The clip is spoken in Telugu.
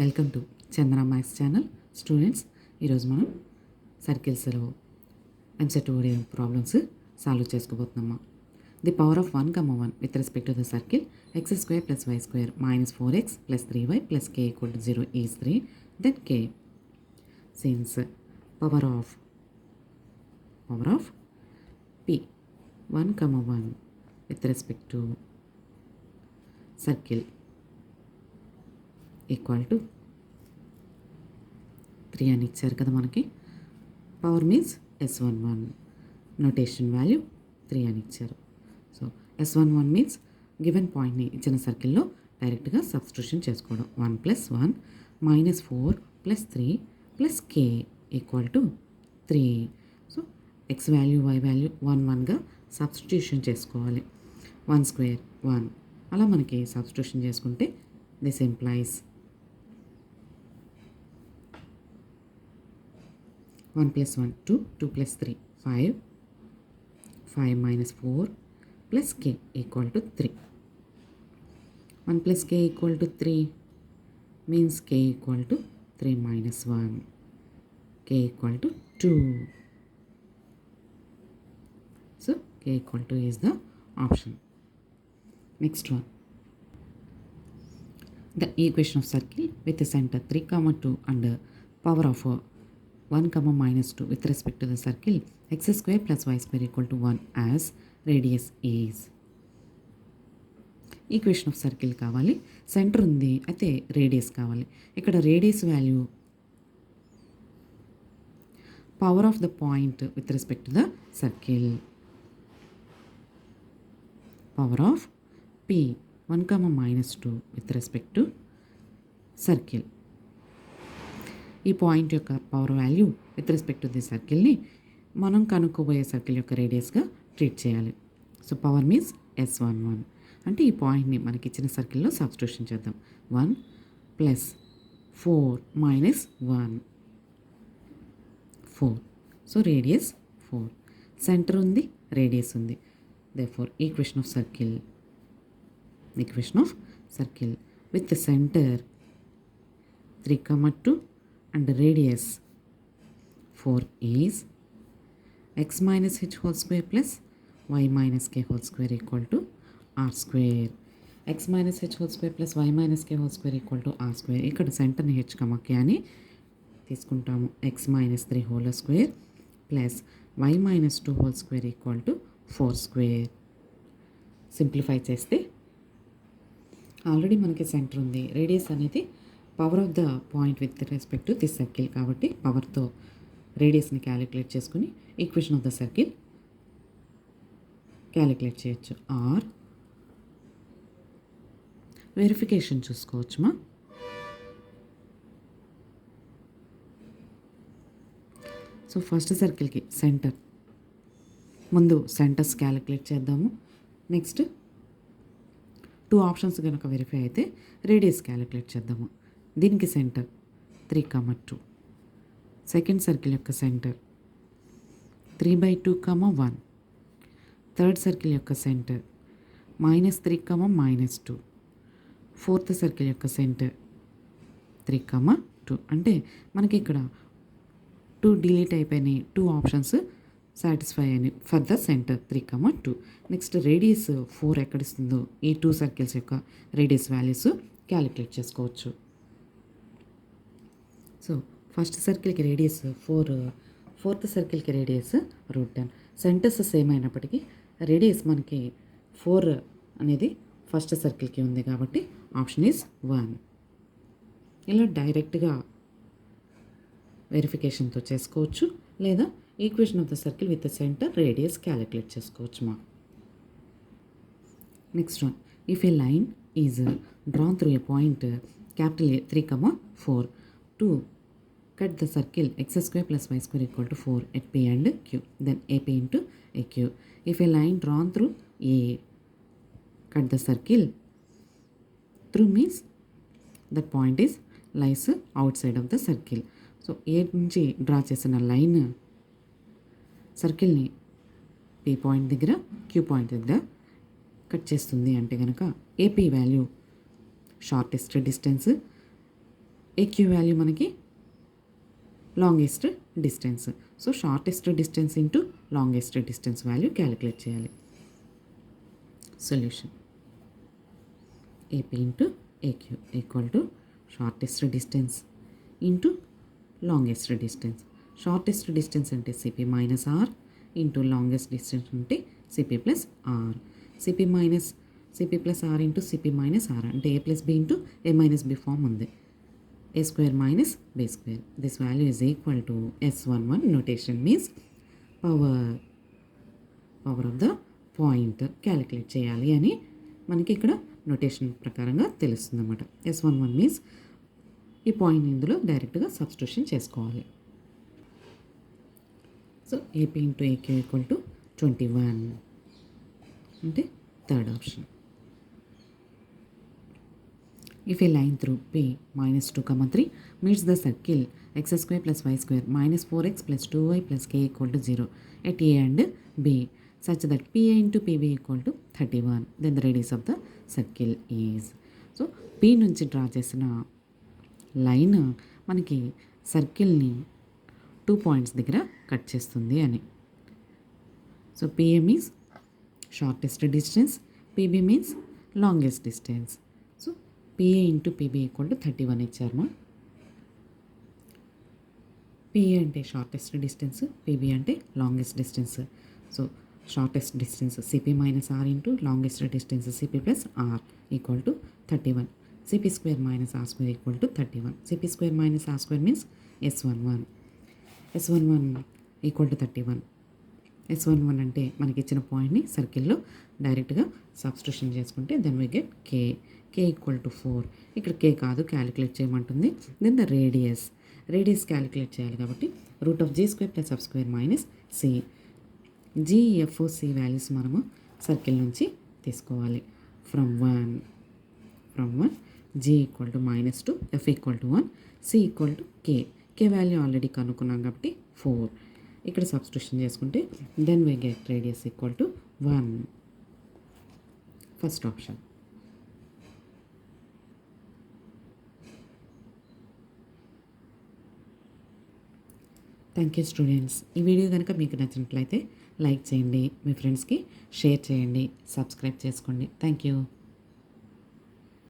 Welcome to Chandra maths channel. Students, ఈరోజు మనం సర్కిల్స్లో ఎంసెట్ ఓడి ప్రాబ్లమ్స్ సాల్వ్ చేసుకోబోతున్నామా. The power of 1, 1 with respect to the circle x² + y² - 4x + 3y + k = 0 is 3, then k. Since power of p 1, 1 with respect to circle equal to 3 అని ఇచ్చారు కదా మనకి. Power means S11, notation value 3 అని ఇచ్చారు. సో S11 మీన్స్ గివెన్ పాయింట్ని ఇచ్చిన సర్కిల్లో డైరెక్ట్గా సబ్స్టిట్యూషన్ చేసుకోవడం. 1 + 1 - 4 + 3 + k = 3. So x value y value 1, 1గా సబ్స్టిట్యూషన్ చేసుకోవాలి. 1² 1 అలా మనకి సబ్స్టిట్యూషన్ చేసుకుంటే this implies 1 + 1 2, 2 + 3 5, 5 - 4 + k = 3. 1 + k = 3 means k = 3 - 1, k = 2. So k = 2 is the option. Next one. The equation of circle with the center 3, 2 and power of 1, -2 with respect to the circle x² + y² = 1 as radius is. Equation of circle కావాలి, సెంటర్ ఉంది, అయితే రేడియస్ కావాలి. ఇక్కడ radius value power of the point with respect to the circle, power of p 1, -2 with respect to circle. ఈ పాయింట్ యొక్క power value with respect to the సర్కిల్ని మనం కనుక్కోబోయే సర్కిల్ యొక్క రేడియస్గా ట్రీట్ చేయాలి. సో పవర్ మీన్స్ S11 అంటే ఈ పాయింట్ని మనకి ఇచ్చిన సర్కిల్లో సబ్స్టిట్యూషన్ చేద్దాం. 1 + 4 - 1 4. సో రేడియస్ 4, సెంటర్ ఉంది, రేడియస్ ఉంది. Therefore equation of circle with the centre 3, 2 and radius 4 is x - h² + y - k² = r². x - h² + y - k² = r². ఇక్కడ సెంటర్ని h, k అని తీసుకుంటాము. x - 3² + y - 2² = 4². సింప్లిఫై చేస్తే ఆల్రెడీ మనకి సెంటర్ ఉంది, రేడియస్ అనేది power of the point with respect to this circle కాబట్టి పవర్తో రేడియస్ని క్యాలిక్యులేట్ చేసుకుని equation of the circle calculate చేయొచ్చు. ఆర్ వెరిఫికేషన్ చూసుకోవచ్చుమా. సో ఫస్ట్ సర్కిల్కి సెంటర్, ముందు సెంటర్స్ క్యాలిక్యులేట్ చేద్దాము. నెక్స్ట్ 2 ఆప్షన్స్ కనుక వెరిఫై అయితే రేడియస్ క్యాలిక్యులేట్ చేద్దాము. దీనికి సెంటర్ 3, 2. సెకండ్ సర్కిల్ యొక్క సెంటర్ 3/2, 1. థర్డ్ సర్కిల్ యొక్క సెంటర్ -3, -2. ఫోర్త్ సర్కిల్ యొక్క సెంటర్ 3, 2. అంటే మనకి ఇక్కడ 2 డిలీట్ అయిపోయినాయి, 2 ఆప్షన్స్ సాటిస్ఫై అయినాయి for the centre 3, 2. Next radius 4 ఎక్కడిస్తుందో ఈ 2 సర్కిల్స్ యొక్క రేడియస్ వాల్యూస్ క్యాలిక్యులేట్ చేసుకోవచ్చు. సో ఫస్ట్ సర్కిల్కి రేడియస్ 4, ఫోర్త్ సర్కిల్కి రేడియస్ √10. సెంటర్స్ సేమ్ అయినప్పటికీ రేడియస్ మనకి 4 అనేది ఫస్ట్ సర్కిల్కి ఉంది కాబట్టి ఆప్షన్ ఈజ్ 1. ఇలా డైరెక్ట్గా వెరిఫికేషన్తో చేసుకోవచ్చు, లేదా equation of the circle with the centre radius calculate చేసుకోవచ్చు మా. Next one. If A line is drawn through a point A 3, 4 to cut the circle x² + y² = 4 at P and Q, then AP into AQ. If a line drawn through A, cut the circle through means that point lies outside of the circle. So A నుంచి డ్రా చేసిన లైన్ సర్కిల్ని P పాయింట్ దగ్గర Q పాయింట్ దగ్గర కట్ చేస్తుంది అంటే కనుక AP value shortest distance AQ value మనకి longest distance. So shortest distance into longest distance value calculate చేయాలి. Solution AP into AQ equal to shortest distance into longest distance. Shortest distance అంటే CP minus R into longest distance అంటే CP plus R. CP plus R into CP minus are అంటే ఏ ప్లస్ బి ఇంటూ ఏ మైనస్ బి ఫామ్ ఉంది. a square minus b square. This value is equal to S11. Notation means power of the point calculate చేయాలి అని మనకి ఇక్కడ నోటేషన్ ప్రకారంగా తెలుస్తుంది అన్నమాట. S11 మీన్స్ ఈ పాయింట్ ఇందులో డైరెక్ట్గా సబ్స్టిట్యూషన్ చేసుకోవాలి. So AP into AQ equal to 21 అంటే third option. If a line through P minus 2, 3 meets the circle x square plus y square minus 4x plus 2y plus k equal to 0 at A and B such that PA into PB equal to 31, then the radius of the circle is. So P నుంచి డ్రా చేసిన లైన్ మనకి సర్కిల్ని 2 పాయింట్స్ దగ్గర కట్ చేస్తుంది అని. So PA means shortest distance, PB means longest distance. PA into PB equal to 31 ఇచ్చారు. పిఏ అంటే షార్టెస్ట్ డిస్టెన్స్, పీబీ అంటే longest distance. So shortest distance CP minus R into longest distance CP plus R equal to 31. CP square minus R square equal to 31. CP square minus R square means S11 equal to 31. S11 అంటే మనకి ఇచ్చిన పాయింట్ని సర్కిల్లో డైరెక్ట్గా సబ్స్టిట్యూషన్ చేసుకుంటే then we get K equal to 4. ఇక్కడ కే కాదు, క్యాలిక్యులేట్ చేయమంటుంది. దెన్ ద రేడియస్ క్యాలిక్యులేట్ చేయాలి కాబట్టి √g² + f² minus C. GFC values మనము సర్కిల్ నుంచి తీసుకోవాలి. From 1 G equal to -2, F equal to 1, C equal to K value already కనుక్కున్నాం కాబట్టి 4. ఇక్కడ సబ్స్టిట్యూషన్ చేసుకుంటే then we get radius equal to 1. First option. Thank you students. ఈ వీడియో కనుక మీకు నచ్చినట్లయితే లైక్ చేయండి, మీ ఫ్రెండ్స్కి షేర్ చేయండి, సబ్స్క్రైబ్ చేసుకోండి. Thank you.